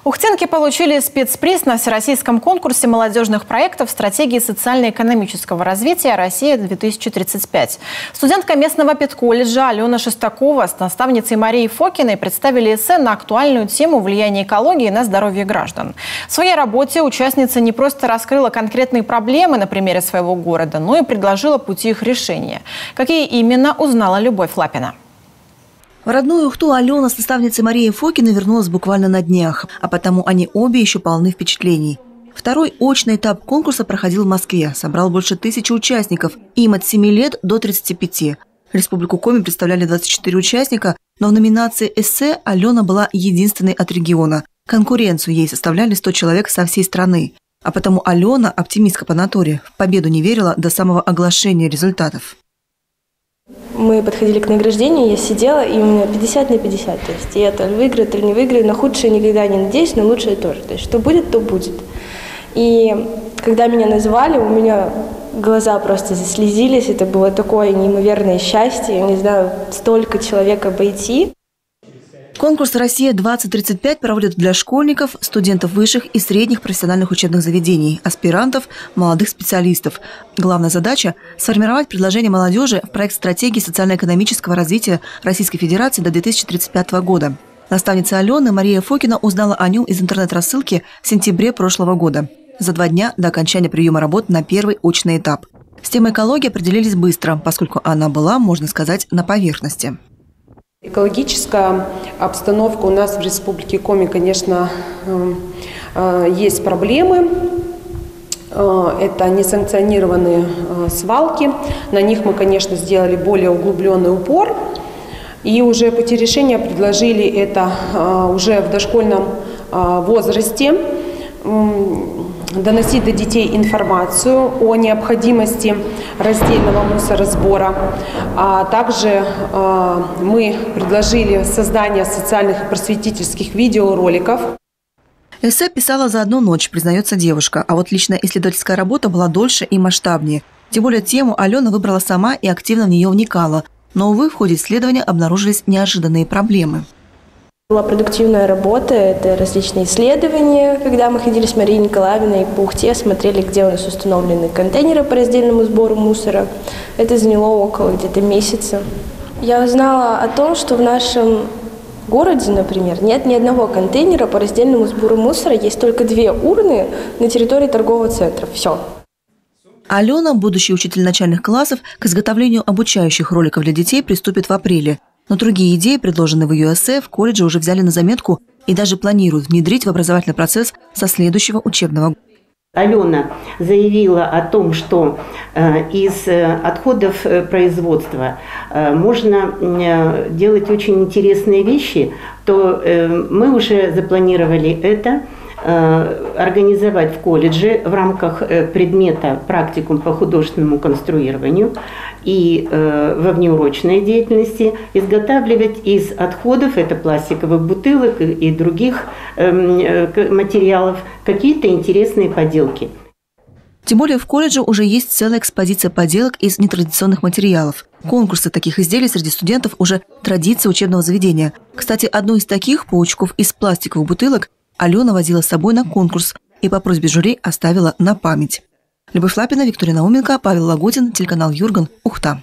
Ухтенки получили спецприз на всероссийском конкурсе молодежных проектов стратегии социально-экономического развития «Россия-2035». Студентка местного педколледжа Алена Шестакова с наставницей Марией Фокиной представили эссе на актуальную тему влияния экологии на здоровье граждан. В своей работе участница не просто раскрыла конкретные проблемы на примере своего города, но и предложила пути их решения. Какие именно, узнала Любовь Лапина. В родную Ухту Алена с наставницей Марией Фокиной вернулась буквально на днях, а потому они обе еще полны впечатлений. Второй очный этап конкурса проходил в Москве, собрал больше 1000 участников, им от 7 лет до 35. Республику Коми представляли 24 участника, но в номинации «Эссе» Алена была единственной от региона. Конкуренцию ей составляли 100 человек со всей страны. А потому Алена, оптимистка по натуре, в победу не верила до самого оглашения результатов. Мы подходили к награждению, я сидела, и у меня 50 на 50. То есть я то выиграю, то не выиграю. На худшее никогда не надеюсь, на лучшее тоже. То есть что будет, то будет. И когда меня назвали, у меня глаза просто заслезились. Это было такое неимоверное счастье. Я не знаю, столько человек обойти. Конкурс «Россия-2035» проводят для школьников, студентов высших и средних профессиональных учебных заведений, аспирантов, молодых специалистов. Главная задача – сформировать предложение молодежи в проект стратегии социально-экономического развития Российской Федерации до 2035 года. Наставница Алены Мария Фокина узнала о нем из интернет-рассылки в сентябре прошлого года, за 2 дня до окончания приема работ на первый очный этап. С темой экологии определились быстро, поскольку она была, можно сказать, на поверхности. Экологическая обстановка у нас в Республике Коми, конечно, есть проблемы. Это несанкционированные свалки. На них мы, конечно, сделали более углубленный упор. И уже пути решения предложили это уже в дошкольном возрасте. Доносить до детей информацию о необходимости раздельного мусоросбора. А также мы предложили создание социальных и просветительских видеороликов. Эссе писала за одну ночь, признается девушка, а вот личная исследовательская работа была дольше и масштабнее. Тем более тему Алена выбрала сама и активно в нее вникала. Но, увы, в ходе исследования обнаружились неожиданные проблемы. Была продуктивная работа, это различные исследования, когда мы ходили с Марией Николаевной по Ухте, смотрели, где у нас установлены контейнеры по раздельному сбору мусора. Это заняло около где-то месяца. Я узнала о том, что в нашем городе, например, нет ни одного контейнера по раздельному сбору мусора, есть только 2 урны на территории торгового центра. Все. Алена, будущий учитель начальных классов, к изготовлению обучающих роликов для детей приступит в апреле. Но другие идеи, предложенные в ее эссе, в колледже уже взяли на заметку и даже планируют внедрить в образовательный процесс со следующего учебного года. Алена заявила о том, что из отходов производства можно делать очень интересные вещи, то мы уже запланировали это организовать в колледже в рамках предмета «Практикум по художественному конструированию» и во внеурочной деятельности изготавливать из отходов, это пластиковых бутылок и других материалов, какие-то интересные поделки. Тем более в колледже уже есть целая экспозиция поделок из нетрадиционных материалов. Конкурсы таких изделий среди студентов уже традиция учебного заведения. Кстати, одну из таких паучков из пластиковых бутылок Алена возила с собой на конкурс и по просьбе жюри оставила на память. Любовь Лапина, Виктория Науменко, Павел Лагутин, телеканал Юрган, Ухта.